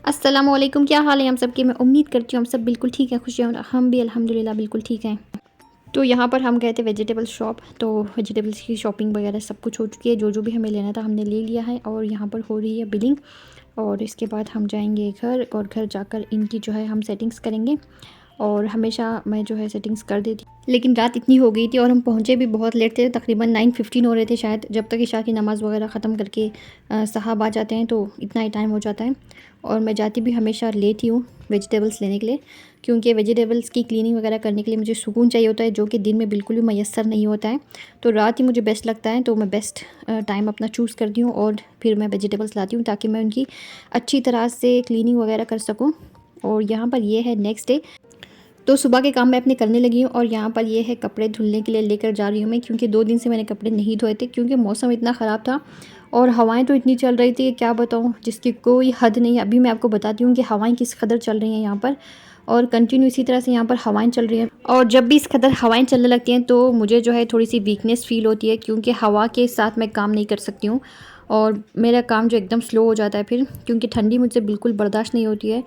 अस्सलामुअलैकुम, क्या हाल है हम सब की। मैं उम्मीद करती हूँ हम सब बिल्कुल ठीक है, खुश हैं और हम भी अल्हम्दुलिल्लाह बिल्कुल ठीक हैं। तो यहाँ पर हम गए थे वेजिटेबल शॉप, तो वेजिटेबल्स की शॉपिंग वगैरह सब कुछ हो चुकी है। जो भी हमें लेना था हमने ले लिया है और यहाँ पर हो रही है बिलिंग। और इसके बाद हम जाएंगे घर और घर जाकर इनकी जो है हम सेटिंग्स करेंगे। और हमेशा मैं जो है सेटिंग्स कर देती, लेकिन रात इतनी हो गई थी और हम पहुँचे भी बहुत लेट थे। तकरीबन 9:15 हो रहे थे शायद, जब तक इशा की नमाज़ वगैरह ख़त्म करके साहब आ जाते हैं तो इतना ही टाइम हो जाता है। और मैं जाती भी हमेशा लेट ही हूँ वेजिटेबल्स लेने के लिए, क्योंकि वेजिटेबल्स की क्लीनिंग वगैरह करने के लिए मुझे सुकून चाहिए होता है, जो कि दिन में बिल्कुल भी मैसर नहीं होता है। तो रात ही मुझे बेस्ट लगता है, तो मैं बेस्ट टाइम अपना चूज़ करती हूँ और फिर मैं वेजिटेबल्स लाती हूँ ताकि मैं उनकी अच्छी तरह से क्लीनिंग वगैरह कर सकूँ। और यहाँ पर ये है नेक्स्ट डे, तो सुबह के काम मैं अपने करने लगी हूँ। और यहाँ पर ये है कपड़े धुलने के लिए लेकर जा रही हूँ मैं, क्योंकि 2 दिन से मैंने कपड़े नहीं धोए थे, क्योंकि मौसम इतना ख़राब था और हवाएं तो इतनी चल रही थी कि क्या बताऊँ, जिसकी कोई हद नहीं। अभी मैं आपको बताती हूँ कि हवाएं किस कदर चल रही हैं यहाँ पर, और कंटिन्यू इसी तरह से यहाँ पर हवाएं चल रही हैं। और जब भी इस कदर हवाएं चलने लगती हैं तो मुझे जो है थोड़ी सी वीकनेस फ़ील होती है, क्योंकि हवा के साथ मैं काम नहीं कर सकती हूँ और मेरा काम जो एकदम स्लो हो जाता है फिर, क्योंकि ठंडी मुझसे बिल्कुल बर्दाश्त नहीं होती है।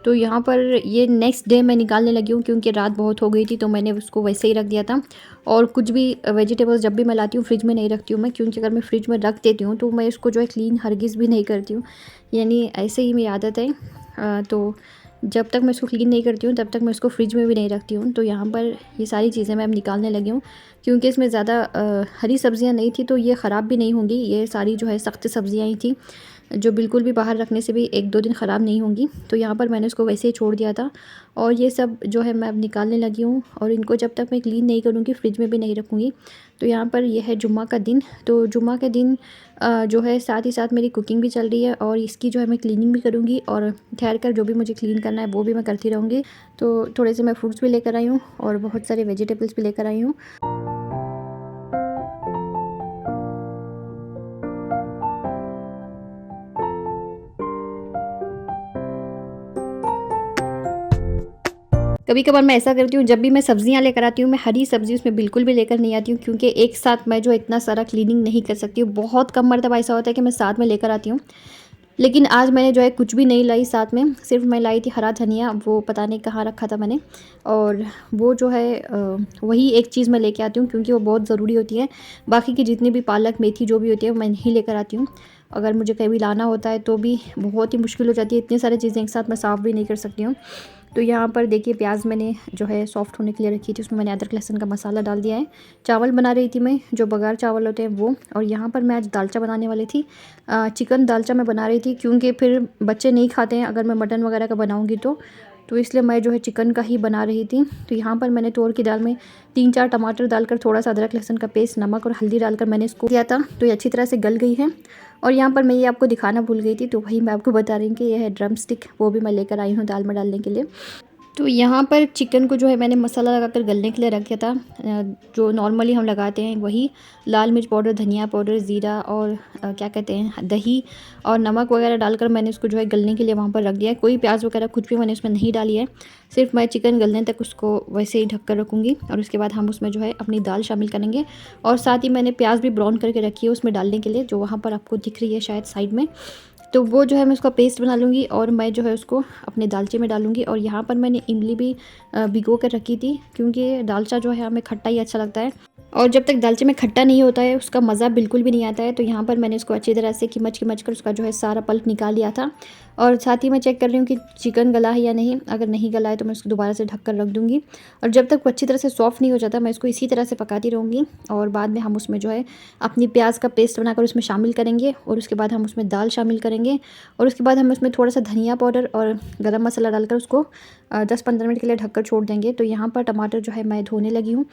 तो यहाँ पर ये नेक्स्ट डे मैं निकालने लगी हूँ, क्योंकि रात बहुत हो गई थी तो मैंने उसको वैसे ही रख दिया था। और कुछ भी वेजिटेबल्स जब भी मैं लाती हूँ फ्रिज में नहीं रखती हूँ मैं, क्योंकि अगर मैं फ्रिज में रख देती हूँ तो मैं इसको जो है क्लीन हरगिज़ भी नहीं करती हूँ, यानी ऐसे ही मेरी आदत है। तो जब तक मैं इसको क्लीन नहीं करती हूँ तब तक मैं इसको फ्रिज में भी नहीं रखती हूँ। तो यहाँ पर ये सारी चीज़ें मैं अब निकालने लगी हूँ, क्योंकि इसमें ज़्यादा हरी सब्जियाँ नहीं थी, तो ये ख़राब भी नहीं होंगी। ये सारी जो है सख्त सब्जियाँ ही थी, जो बिल्कुल भी बाहर रखने से भी 1-2 दिन ख़राब नहीं होंगी। तो यहाँ पर मैंने उसको वैसे ही छोड़ दिया था और ये सब जो है मैं अब निकालने लगी हूँ। और इनको जब तक मैं क्लीन नहीं करूँगी फ्रिज में भी नहीं रखूँगी। तो यहाँ पर यह है जुम्मा का दिन, तो जुम्मा के दिन जो है साथ ही साथ मेरी कुकिंग भी चल रही है और इसकी जो है मैं क्लीनिंग भी करूँगी, और ठहर कर जो भी मुझे क्लीन करना है वो भी मैं करती रहूँगी। तो थोड़े से मैं फ्रूट्स भी लेकर आई हूँ और बहुत सारे वेजिटेबल्स भी लेकर आई हूँ। कभी कभार मैं ऐसा करती हूँ, जब भी मैं सब्ज़ियाँ लेकर आती हूँ मैं हरी सब्ज़ी उसमें बिल्कुल भी लेकर नहीं आती हूँ, क्योंकि एक साथ मैं जो इतना सारा क्लीनिंग नहीं कर सकती हूँ। बहुत कम मर्तबा ऐसा होता है कि मैं साथ में लेकर आती हूँ, लेकिन आज मैंने जो है कुछ भी नहीं लाई साथ में। सिर्फ मैं लाई थी हरा धनिया, वो पता नहीं कहाँ रखा था मैंने, और वो जो है वही एक चीज़ मैं लेके आती हूँ, क्योंकि वो बहुत ज़रूरी होती है। बाकी की जितनी भी पालक मेथी जो भी होती है वो मैं नहीं लेकर आती हूँ। अगर मुझे कभी लाना होता है तो भी बहुत ही मुश्किल हो जाती है, इतनी सारी चीज़ें एक साथ मैं साफ़ भी नहीं कर सकती हूँ। तो यहाँ पर देखिए प्याज मैंने जो है सॉफ्ट होने के लिए रखी थी, उसमें मैंने अदरक लहसुन का मसाला डाल दिया है। चावल बना रही थी मैं, जो बगार चावल होते हैं वो। और यहाँ पर मैं आज दालचा बनाने वाली थी, चिकन दालचा मैं बना रही थी, क्योंकि फिर बच्चे नहीं खाते हैं अगर मैं मटन वगैरह का बनाऊँगी तो इसलिए मैं जो है चिकन का ही बना रही थी। तो यहाँ पर मैंने तोर की दाल में 3-4 टमाटर डालकर, थोड़ा सा अदरक लहसुन का पेस्ट, नमक और हल्दी डालकर मैंने इसको किया था, तो ये अच्छी तरह से गल गई है। और यहाँ पर मैं ये आपको दिखाना भूल गई थी, तो वही मैं आपको बता रही हूँ कि ये है ड्रम स्टिक, वो भी मैं लेकर आई हूँ दाल में डालने के लिए। तो यहाँ पर चिकन को जो है मैंने मसाला लगाकर गलने के लिए रख दिया था, जो नॉर्मली हम लगाते हैं वही, लाल मिर्च पाउडर, धनिया पाउडर, ज़ीरा और क्या कहते हैं दही और नमक वगैरह डालकर मैंने उसको जो है गलने के लिए वहाँ पर रख दिया है। कोई प्याज वगैरह कुछ भी मैंने उसमें नहीं डाली है, सिर्फ मैं चिकन गलने तक उसको वैसे ही ढक कर रखूँगी। और उसके बाद हम उसमें जो है अपनी दाल शामिल करेंगे, और साथ ही मैंने प्याज भी ब्राउन करके रखी है उसमें डालने के लिए, जो वहाँ पर आपको दिख रही है शायद साइड में। तो वो जो है मैं उसका पेस्ट बना लूँगी और मैं जो है उसको अपने दालचे में डालूँगी। और यहाँ पर मैंने इमली भी भिगो कर रखी थी, क्योंकि दालचा जो है हमें खट्टा ही अच्छा लगता है, और जब तक दालचे में खट्टा नहीं होता है उसका मज़ा बिल्कुल भी नहीं आता है। तो यहाँ पर मैंने उसको अच्छी तरह से खिमच खिमच कर उसका जो है सारा पल्प निकाल लिया था। और साथ ही मैं चेक कर रही हूँ कि चिकन गला है या नहीं, अगर नहीं गला है तो मैं उसको दोबारा से ढक कर रख दूँगी। और जब तक वो अच्छी तरह से सॉफ़्ट नहीं हो जाता मैं इसको इसी तरह से पकाती रहूँगी। और बाद में हम उसमें जो है अपनी प्याज का पेस्ट बनाकर उसमें शामिल करेंगे, और उसके बाद हम उसमें दाल शामिल करेंगे, और उसके बाद हम उसमें थोड़ा सा धनिया पाउडर और गरम मसाला डालकर उसको 10-15 मिनट के लिए ढककर छोड़ देंगे। तो यहाँ पर टमाटर जो है मैं धोने लगी हूँ।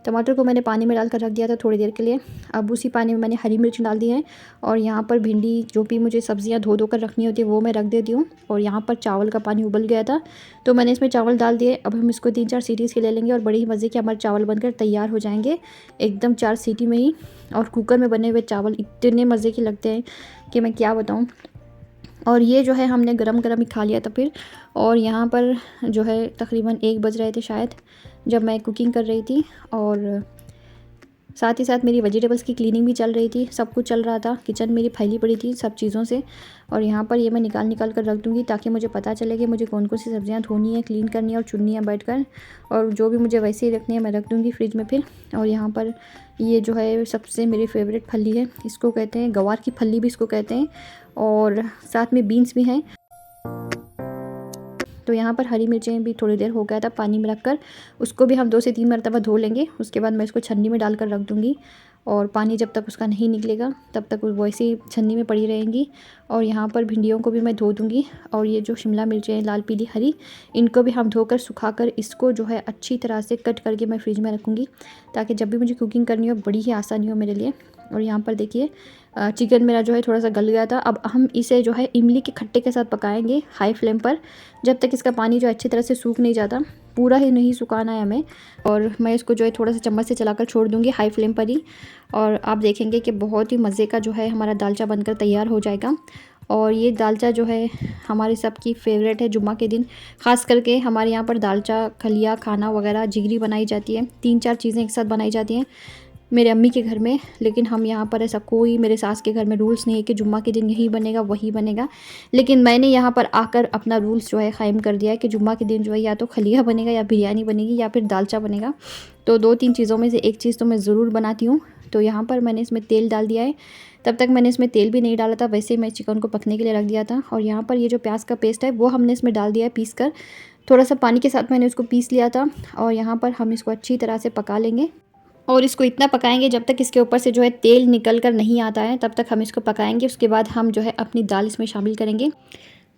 टमाटर को मैंने पानी में डालकर रख दिया था थोड़ी देर के लिए। अब उसी पानी में मैंने हरी मिर्च डाल दी है और यहाँ पर भिंडी जो भी मुझे सब्जियाँ धो कर रखनी होती है वो मैं रख देती हूँ। और यहाँ पर चावल का पानी उबल गया था तो मैंने इसमें चावल डाल दिए। अब हम इसको 3-4 सीटीज़ के ले लेंगे और बड़ी ही मज़े के हमारे चावल बनकर तैयार हो जाएंगे एकदम 4 सीटी में ही। और कुकर में बने हुए चावल इतने मज़े के लगते हैं कि मैं क्या बताऊँ। और ये जो है हमने गरम गरम ही खा लिया था फिर। और यहाँ पर जो है तकरीबन 1 बज रहे थे शायद जब मैं कुकिंग कर रही थी। और साथ ही साथ मेरी वेजिटेबल्स की क्लीनिंग भी चल रही थी, सब कुछ चल रहा था। किचन मेरी फैली पड़ी थी सब चीज़ों से। और यहाँ पर ये मैं निकाल कर रख दूँगी ताकि मुझे पता चले कि मुझे कौन कौन सी सब्ज़ियाँ धोनी है, क्लीन करनी है और चुननी है बैठकर। और जो भी मुझे वैसे ही रखनी है मैं रख दूँगी फ्रिज में फिर। और यहाँ पर ये जो है सबसे मेरी फेवरेट फली है, इसको कहते हैं गवार की फली भी इसको कहते हैं। और साथ में बीन्स भी हैं। तो यहाँ पर हरी मिर्चें भी थोड़ी देर हो गया था पानी में रखकर, उसको भी हम 2 से 3 मरतबा धो लेंगे। उसके बाद मैं इसको छन्नी में डालकर रख दूँगी और पानी जब तक उसका नहीं निकलेगा तब तक वो वैसे ही छन्नी में पड़ी रहेंगी। और यहाँ पर भिंडियों को भी मैं धो दूँगी। और ये जो शिमला मिर्चें हैं लाल पीली हरी, इनको भी हम धोकर सुखाकर इसको जो है अच्छी तरह से कट करके मैं फ्रिज में रखूँगी ताकि जब भी मुझे कुकिंग करनी हो बड़ी ही आसानी हो मेरे लिए। और यहाँ पर देखिए चिकन मेरा जो है थोड़ा सा गल गया था। अब हम इसे जो है इमली के खट्टे के साथ पकाएंगे हाई फ्लेम पर जब तक इसका पानी जो अच्छी तरह से सूख नहीं जाता। पूरा ही नहीं सुखाना है हमें। और मैं इसको जो है थोड़ा सा चम्मच से चलाकर छोड़ दूँगी हाई फ्लेम पर ही। और आप देखेंगे कि बहुत ही मज़े का जो है हमारा दालचा बनकर तैयार हो जाएगा। और ये दालचा जो है हमारे सबकी फेवरेट है। जुम्मा के दिन ख़ास करके हमारे यहाँ पर दालचा, खलिया, खाना वगैरह, जिगरी बनाई जाती है। 3-4 चीज़ें एक साथ बनाई जाती हैं मेरे अम्मी के घर में। लेकिन हम यहाँ पर ऐसा कोई मेरे सास के घर में रूल्स नहीं है कि जुम्मा के दिन यही बनेगा वही बनेगा। लेकिन मैंने यहाँ पर आकर अपना रूल्स जो है क़ायम कर दिया है कि जुम्मा के दिन जो है या तो खलिया बनेगा या बिरयानी बनेगी या फिर दालचा बनेगा। तो 2-3 चीज़ों में से एक चीज़ तो मैं ज़रूर बनाती हूँ। तो यहाँ पर मैंने इसमें तेल डाल दिया है। तब तक मैंने इसमें तेल भी नहीं डाला था, वैसे ही मैं चिकन को पकने के लिए रख दिया था। और यहाँ पर ये जो प्याज का पेस्ट है वो हमने इसमें डाल दिया है पीस कर। थोड़ा सा पानी के साथ मैंने उसको पीस लिया था। और यहाँ पर हम इसको अच्छी तरह से पका लेंगे। और इसको इतना पकाएंगे जब तक इसके ऊपर से जो है तेल निकल कर नहीं आता है, तब तक हम इसको पकाएंगे। उसके बाद हम जो है अपनी दाल इसमें शामिल करेंगे।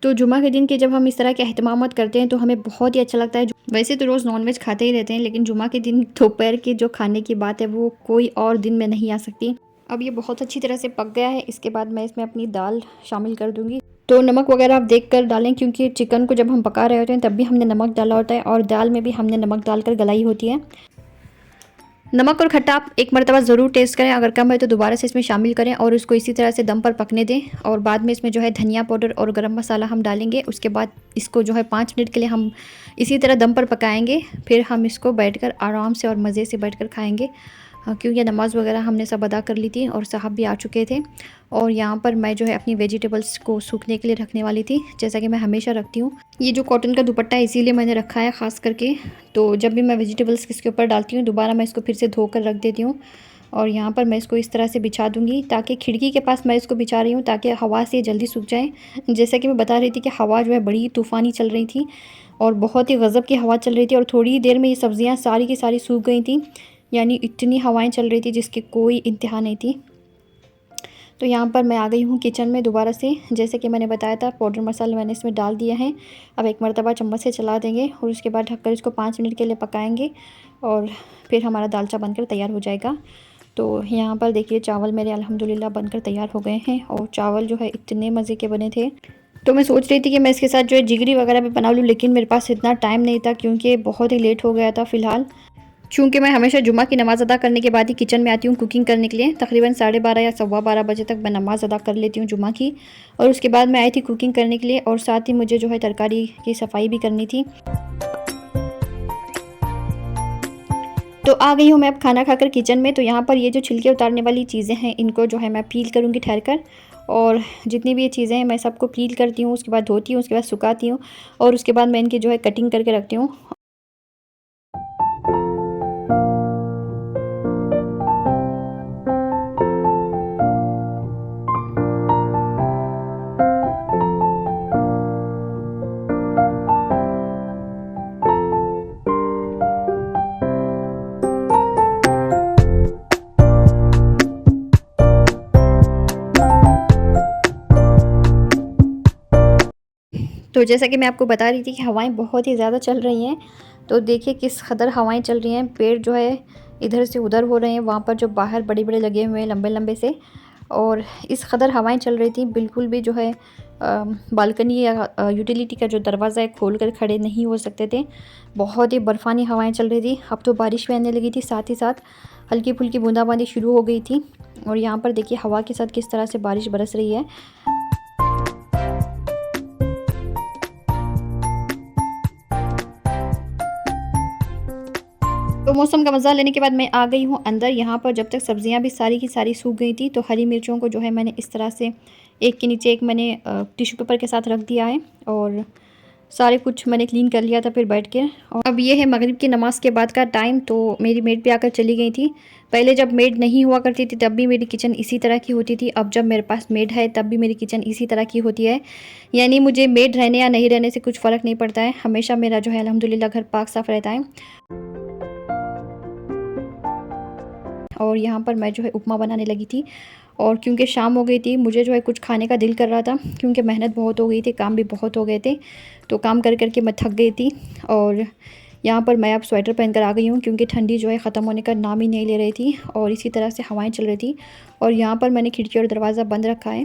तो जुम्मा के दिन के जब हम इस तरह के अहतमामात करते हैं तो हमें बहुत ही अच्छा लगता है। वैसे तो रोज़ नॉनवेज खाते ही रहते हैं लेकिन जुम्मा के दिन दोपहर की जो खाने की बात है वो कोई और दिन में नहीं आ सकती। अब ये बहुत अच्छी तरह से पक गया है। इसके बाद मैं इसमें अपनी दाल शामिल कर दूँगी। तो नमक वगैरह आप देख कर डालें क्योंकि चिकन को जब हम पका रहे होते हैं तब भी हमने नमक डाला होता है और दाल में भी हमने नमक डालकर गलाई होती है। नमक और खट्टा आप एक मरतबा ज़रूर टेस्ट करें, अगर कम है तो दोबारा से इसमें शामिल करें और उसको इसी तरह से दम पर पकने दें। और बाद में इसमें जो है धनिया पाउडर और गरम मसाला हम डालेंगे। उसके बाद इसको जो है 5 मिनट के लिए हम इसी तरह दम पर पकाएंगे। फिर हम इसको बैठकर आराम से और मज़े से बैठकर खाएंगे क्योंकि नमाज़ वगैरह हमने सब अदा कर ली थी और साहब भी आ चुके थे। और यहाँ पर मैं जो है अपनी वेजिटेबल्स को सूखने के लिए रखने वाली थी जैसा कि मैं हमेशा रखती हूँ। ये जो कॉटन का दुपट्टा है इसीलिए मैंने रखा है ख़ास करके। तो जब भी मैं वेजिटेबल्स इसके ऊपर डालती हूँ दोबारा मैं इसको फिर से धोकर रख देती हूँ। और यहाँ पर मैं इसको इस तरह से बिछा दूँगी ताकि खिड़की के पास मैं इसको बिछा रही हूँ ताकि हवा से जल्दी सूख जाए। जैसा कि मैं बता रही थी कि हवा जो है बड़ी तूफ़ानी चल रही थी और बहुत ही गज़ब की हवा चल रही थी और थोड़ी देर में ये सब्ज़ियाँ सारी की सारी सूख गई थी। यानी इतनी हवाएं चल रही थी जिसकी कोई इंतहा नहीं थी। तो यहाँ पर मैं आ गई हूँ किचन में दोबारा से। जैसे कि मैंने बताया था पाउडर मसाला मैंने इसमें डाल दिया है। अब एक मरतबा चम्मच से चला देंगे और उसके बाद ढककर इसको 5 मिनट के लिए पकाएंगे और फिर हमारा दालचा बनकर तैयार हो जाएगा। तो यहाँ पर देखिए चावल मेरे अल्हम्दुलिल्लाह बनकर तैयार हो गए हैं और चावल जो है इतने मज़े के बने थे। तो मैं सोच रही थी कि मैं इसके साथ जो है जिगरी वगैरह भी बना लूँ लेकिन मेरे पास इतना टाइम नहीं था क्योंकि बहुत ही लेट हो गया था फ़िलहाल। चूँकि मैं हमेशा जुम्मा की नमाज़ अदा करने के बाद ही किचन में आती हूँ कुकिंग करने के लिए। तकरीबन 12:30 या 12:15 बजे तक मैं नमाज़ अदा कर लेती हूँ जुम्मा की और उसके बाद मैं आई थी कुकिंग करने के लिए और साथ ही मुझे जो है तरकारी की सफाई भी करनी थी। तो आ गई हूँ मैं अब खाना खाकर किचन में। तो यहाँ पर ये जो छिलके उतारने वाली चीज़ें हैं इनको जो है मैं पील करूँगी ठहर कर। और जितनी भी ये चीज़ें हैं मैं सबको पील करती हूँ, उसके बाद धोती हूँ, उसके बाद सुखाती हूँ और उसके बाद मैं इनकी जो है कटिंग करके रखती हूँ। तो जैसा कि मैं आपको बता रही थी कि हवाएं बहुत ही ज़्यादा चल रही हैं। तो देखिए किस कदर हवाएं चल रही हैं। पेड़ जो है इधर से उधर हो रहे हैं। वहाँ पर जो बाहर बड़े बड़े लगे हुए हैं लंबे लंबे से, और इस कदर हवाएं चल रही थी, बिल्कुल भी जो है बालकनी या यूटिलिटी का जो दरवाज़ा है खोल कर खड़े नहीं हो सकते थे। बहुत ही बर्फ़ानी हवाएं चल रही थी। अब तो बारिश भी आने लगी थी, साथ ही साथ हल्की फुल्की बूंदाबांदी शुरू हो गई थी। और यहाँ पर देखिए हवा के साथ किस तरह से बारिश बरस रही है। तो मौसम का मज़ा लेने के बाद मैं आ गई हूँ अंदर। यहाँ पर जब तक सब्ज़ियाँ भी सारी की सारी सूख गई थी, तो हरी मिर्चों को जो है मैंने इस तरह से एक के नीचे एक मैंने टिश्यू पेपर के साथ रख दिया है, और सारे कुछ मैंने क्लीन कर लिया था फिर बैठ के। और अब ये है मगरिब की नमाज़ के बाद का टाइम, तो मेरी मेड भी आकर चली गई थी। पहले जब मेड नहीं हुआ करती थी तब भी मेरी किचन इसी तरह की होती थी। अब जब मेरे पास मेड है तब भी मेरी किचन इसी तरह की होती है। यानी मुझे मेड रहने या नहीं रहने से कुछ फ़र्क नहीं पड़ता है। हमेशा मेरा जो है अल्हम्दुलिल्लाह घर पाक साफ़ रहता है। और यहाँ पर मैं जो है उपमा बनाने लगी थी, और क्योंकि शाम हो गई थी मुझे जो है कुछ खाने का दिल कर रहा था, क्योंकि मेहनत बहुत हो गई थी, काम भी बहुत हो गए थे, तो काम कर कर के मैं थक गई थी। और यहाँ पर मैं अब स्वेटर पहन कर आ गई हूँ, क्योंकि ठंडी जो है ख़त्म होने का नाम ही नहीं ले रही थी, और इसी तरह से हवाएं चल रही थी। और यहाँ पर मैंने खिड़की और दरवाज़ा बंद रखा है।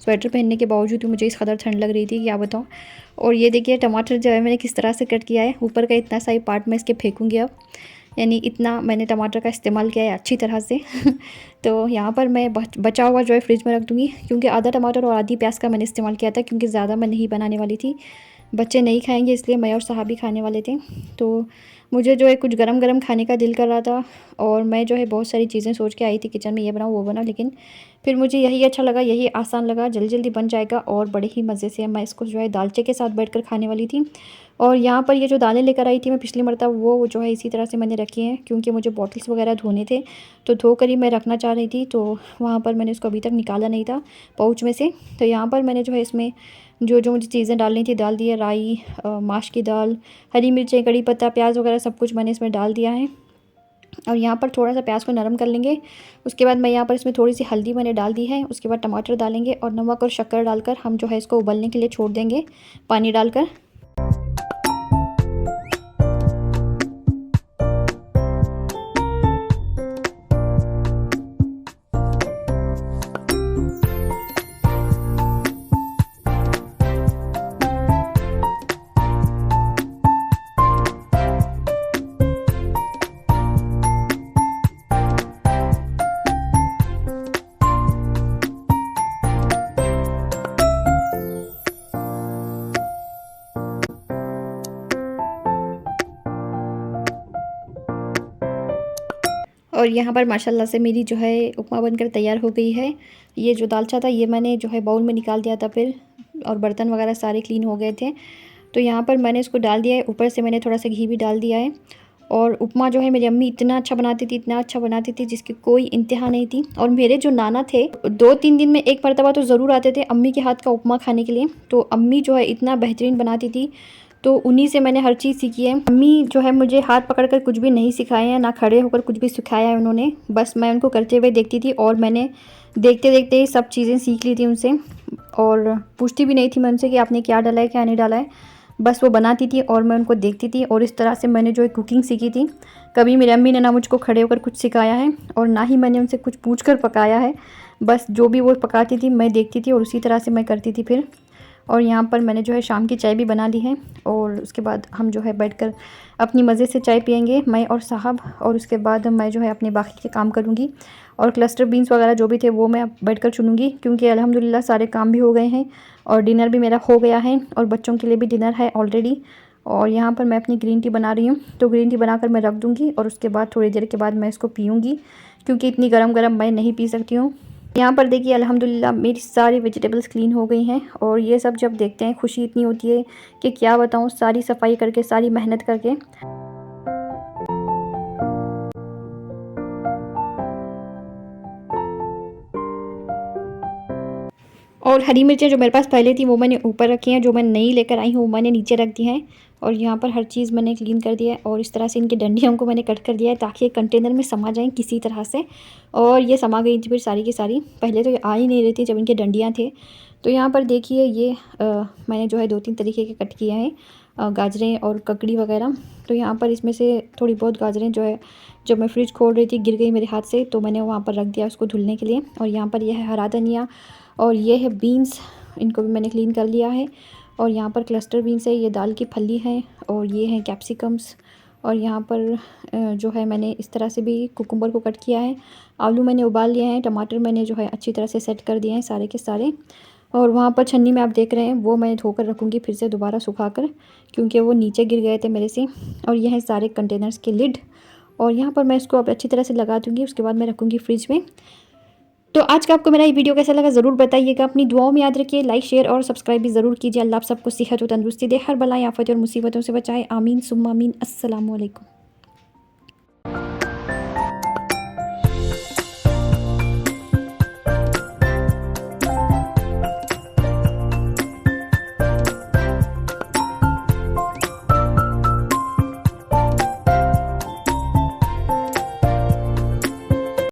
स्वेटर पहनने के बावजूद भी मुझे इस कदर ठंड लग रही थी, क्या बताऊँ। और ये देखिए टमाटर जो है मैंने किस तरह से कट किया है, ऊपर का इतना सा ही पार्ट मैं इसके फेंकूँगी अब, यानी इतना मैंने टमाटर का इस्तेमाल किया है अच्छी तरह से। तो यहाँ पर मैं बचा हुआ जो है फ्रिज में रख दूँगी, क्योंकि आधा टमाटर और आधी प्याज का मैंने इस्तेमाल किया था, क्योंकि ज़्यादा मैं नहीं बनाने वाली थी। बच्चे नहीं खाएंगे इसलिए मैं और साहब ही खाने वाले थे। तो मुझे जो है कुछ गरम गरम खाने का दिल कर रहा था, और मैं जो है बहुत सारी चीज़ें सोच के आई थी किचन में, ये बनाओ वो बनाओ, लेकिन फिर मुझे यही अच्छा लगा, यही आसान लगा, जल्दी जल्दी बन जाएगा और बड़े ही मज़े से मैं इसको जो है दालचे के साथ बैठकर खाने वाली थी। और यहाँ पर ये जो दालें लेकर आई थी मैं पिछली मरतब, वो जो है इसी तरह से मैंने रखी हैं, क्योंकि मुझे बॉटल्स वगैरह धोने थे, तो धो कर ही मैं रखना चाह रही थी। तो वहाँ पर मैंने इसको अभी तक निकाला नहीं था पाउच में से। तो यहाँ पर मैंने जो है इसमें जो जो मुझे चीज़ें डालनी थी डाल दी है। राई, माश की दाल, हरी मिर्चें, कड़ी पत्ता, प्याज वगैरह सब कुछ मैंने इसमें डाल दिया है। और यहाँ पर थोड़ा सा प्याज को नरम कर लेंगे। उसके बाद मैं यहाँ पर इसमें थोड़ी सी हल्दी मैंने डाल दी है। उसके बाद टमाटर डालेंगे और नमक और शक्कर डालकर हम जो है इसको उबलने के लिए छोड़ देंगे पानी डालकर। और यहाँ पर माशाल्लाह से मेरी जो है उपमा बनकर तैयार हो गई है। ये जो दालचा था ये मैंने जो है बाउल में निकाल दिया था फिर, और बर्तन वगैरह सारे क्लीन हो गए थे। तो यहाँ पर मैंने इसको डाल दिया है, ऊपर से मैंने थोड़ा सा घी भी डाल दिया है। और उपमा जो है मेरी अम्मी इतना अच्छा बनाती थी, इतना अच्छा बनाती थी जिसकी कोई इंतहा नहीं थी। और मेरे जो नाना थे 2-3 दिन में एक मरतबा तो ज़रूर आते थे अम्मी के हाथ का उपमा खाने के लिए। तो अम्मी जो है इतना बेहतरीन बनाती थी, तो उन्हीं से मैंने हर चीज़ सीखी है। अम्मी जो है मुझे हाथ पकड़कर कुछ भी नहीं सिखाए हैं, ना खड़े होकर कुछ भी सिखाया है उन्होंने, बस मैं उनको करते हुए देखती थी और मैंने देखते देखते ही सब चीज़ें सीख ली थी उनसे। और पूछती भी नहीं थी मैं उनसे कि आपने क्या डाला है क्या नहीं डाला है, बस वो बनाती थी और मैं उनको देखती थी, और इस तरह से मैंने जो है कुकिंग सीखी थी। कभी मेरी अम्मी ने ना मुझको खड़े होकर कुछ सिखाया है और ना ही मैंने उनसे कुछ पूछ कर पकाया है। बस जो भी वो पकाती थी मैं देखती थी और उसी तरह से मैं करती थी फिर। और यहाँ पर मैंने जो है शाम की चाय भी बना ली है, और उसके बाद हम जो है बैठकर अपनी मज़े से चाय पियेंगे मैं और साहब। और उसके बाद मैं जो है अपने बाकी के काम करूँगी, और क्लस्टर बीन्स वगैरह जो भी थे वो मैं बैठकर चुनूँगी, क्योंकि अल्हम्दुलिल्लाह सारे काम भी हो गए हैं और डिनर भी मेरा हो गया है, और बच्चों के लिए भी डिनर है ऑलरेडी। और यहाँ पर मैं अपनी ग्रीन टी बना रही हूँ, तो ग्रीन टी बनाकर मैं रख दूँगी, और उसके बाद थोड़ी देर के बाद मैं इसको पीऊँगी, क्योंकि इतनी गरम गरम मैं नहीं पी सकती हूँ। यहाँ पर देखिए अल्हम्दुलिल्लाह मेरी सारी वेजिटेबल्स क्लीन हो गई हैं, और ये सब जब देखते हैं खुशी इतनी होती है कि क्या बताऊँ, सारी सफाई करके सारी मेहनत करके। और हरी मिर्चें जो मेरे पास पहले थी वो मैंने ऊपर रखी हैं, जो मैं नई लेकर आई हूँ वो मैंने नीचे रख दी हैं। और यहाँ पर हर चीज़ मैंने क्लीन कर दिया है, और इस तरह से इनकी डंडियों को मैंने कट कर दिया है ताकि ये कंटेनर में समा जाएं किसी तरह से। और ये समा गई थी फिर सारी की सारी, पहले तो ये आ ही नहीं रही थी जब इनके डंडियाँ थे। तो यहाँ पर देखिए ये मैंने जो है 2-3 तरीके के कट किए हैं, गाजरें और ककड़ी वगैरह। तो यहाँ पर इसमें से थोड़ी बहुत गाजरें जो है, जब मैं फ्रिज खोल रही थी गिर गई मेरे हाथ से, तो मैंने वहाँ पर रख दिया उसको धुलने के लिए। और यहाँ पर यह है हरा धनिया और ये है बीन्स, इनको भी मैंने क्लीन कर लिया है। और यहाँ पर क्लस्टर बीन्स है, ये दाल की फली है। और ये हैं कैप्सिकम्स। और यहाँ पर जो है मैंने इस तरह से भी कुकुम्बर को कट किया है। आलू मैंने उबाल लिए हैं, टमाटर मैंने जो है अच्छी तरह से सेट कर दिए हैं सारे के सारे। और वहाँ पर छन्नी में आप देख रहे हैं वो मैं धोकर रखूँगी फिर से दोबारा सुखाकर, क्योंकि वो नीचे गिर गए थे मेरे से। और ये है सारे कंटेनर्स के लिड। और यहाँ पर मैं इसको अब अच्छी तरह से लगा दूँगी, उसके बाद मैं रखूँगी फ्रिज में। तो आज का आपको मेरा ये वीडियो कैसा लगा ज़रूर बताइएगा। अपनी दुआओं में याद रखिए, लाइक शेयर और सब्सक्राइब भी ज़रूर कीजिए। अल्लाह आप सबको सेहत और तंदुरुस्ती दे, हर बलाई आफत और मुसीबतों से बचाए। आमीन सुम्मा आमीन। अस्सलामु अलैकुम।